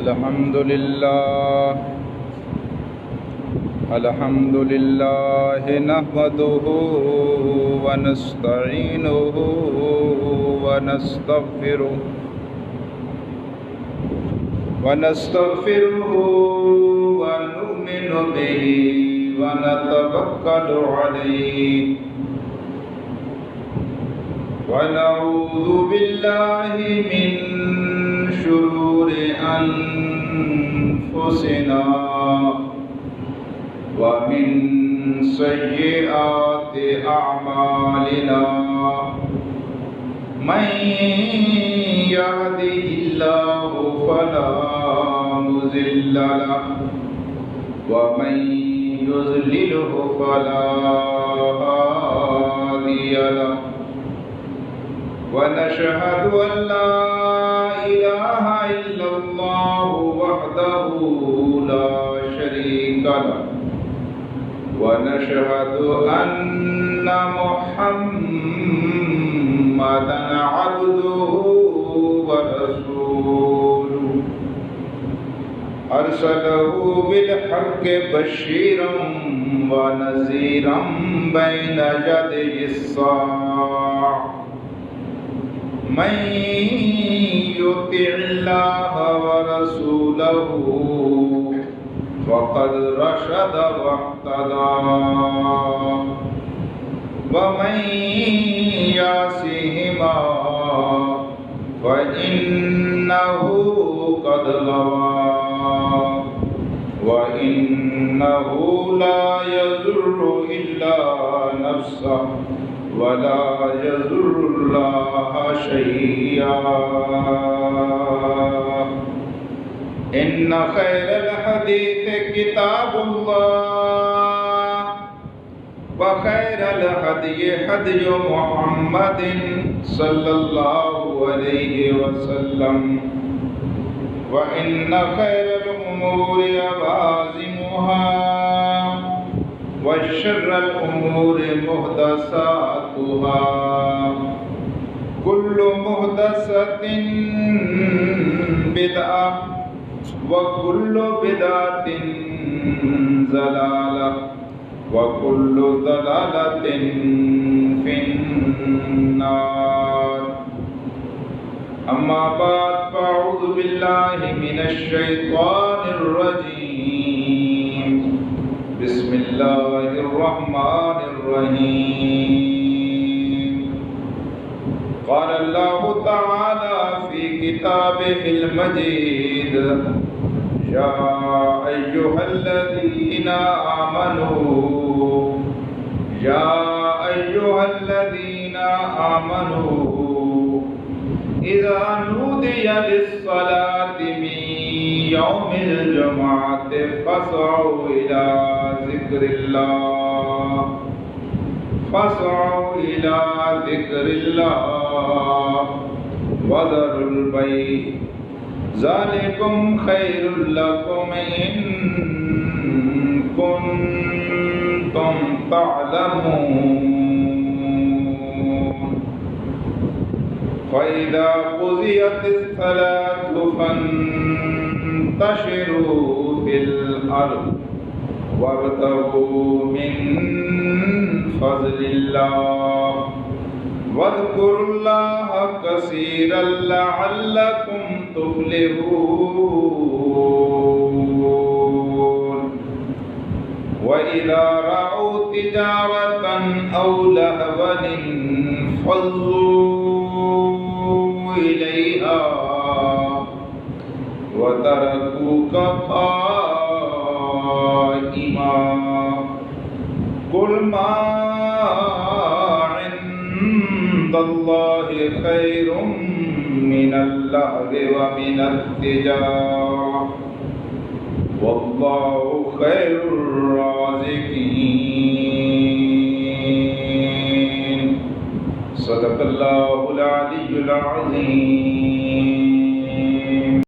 अल्हम्दुलिल्लाह नहमदुहु व नस्तईनुहु व नस्तगफिरुहु व नु'मिनु बिही व नतवक्कलु अलैहि व नऊज़ु बिल्लाहि मिन शुरूरि अनफुसिना व मिन सय्यिआति अअमालिना मन यहदिहिल्लाहु फला मुज़िल्ल लहु व मन युज़्लिलहु फला हादिय लहु व नशहदु अन ला इलाहा इल्लल्लाहु वहदहु ला शरीका लहु व नशहदु अन्ना मुहम्मदन अब्दुहु व रसूलुहु अरसलहु बिल हक़्क़ि बशीरन व नज़ीरन बैन यदैहिस्साअ मन युतिइल्लाह व रसूलहु फ़क़द रशद वहतदा व मन यासिहिमा फ़इन्नहु क़द गवा व इन्नहु ला यज़ुर्रु इल्ला नफ्सहु व ला यज़ुर्रुल्लाह शय्या इन्ना खैरल हदीस किताबुल्लाह व खैरल हदी हदी मुहम्मदिन सल्लल्लाहु अलैहि वसल्लम व इन्ना खैरल उमूरि अवाज़िमुहा व शर्रल उमूरि मुहदसातुहा कुल्लु मुहदसतिन बिदअह व कुल्लु बिदअतिन ज़लालह व कुल्लु ज़लालतिन फिन्नार अम्मा बाद फ़अऊज़ु बिल्लाहि मिनश शैतानिर रजीम बिस्मिल्लाहिर रहमानिर रहीम क़ाल अल्लाहु तआला फ़ी किताबिहिल मजीद या अय्युहल्लज़ीना आमनू इज़ा नूदिया लिस्सलाति मिन यौमिल जुमुअति फ़स्अऊ इला ज़िक्रिल्लाह व ज़रुल बैअ ज़ालिकुम खैरुल लकुम इन कुन्तुम तअलमून फ़इज़ा क़ुज़ियतिस सलातु फंतशिरू फ़िल अर्ज़ वब्तगू मिन फ़ज़लिल्लाह वज़्कुरुल्लाह कसीरन लअल्लकुम तुफ़्लिहून व इज़ा रअऊ तिजारतन औ लहवन इंफ़ज़्ज़ू इलैहा व तरकूका क़ाइमा कुल मा इंदल्लाहि खैरुम मिनल लह्वी व मिनत तिजारह वल्लाहु खैरुर राज़िकीन सदक़ल्लाहुल अलियुल अज़ीम।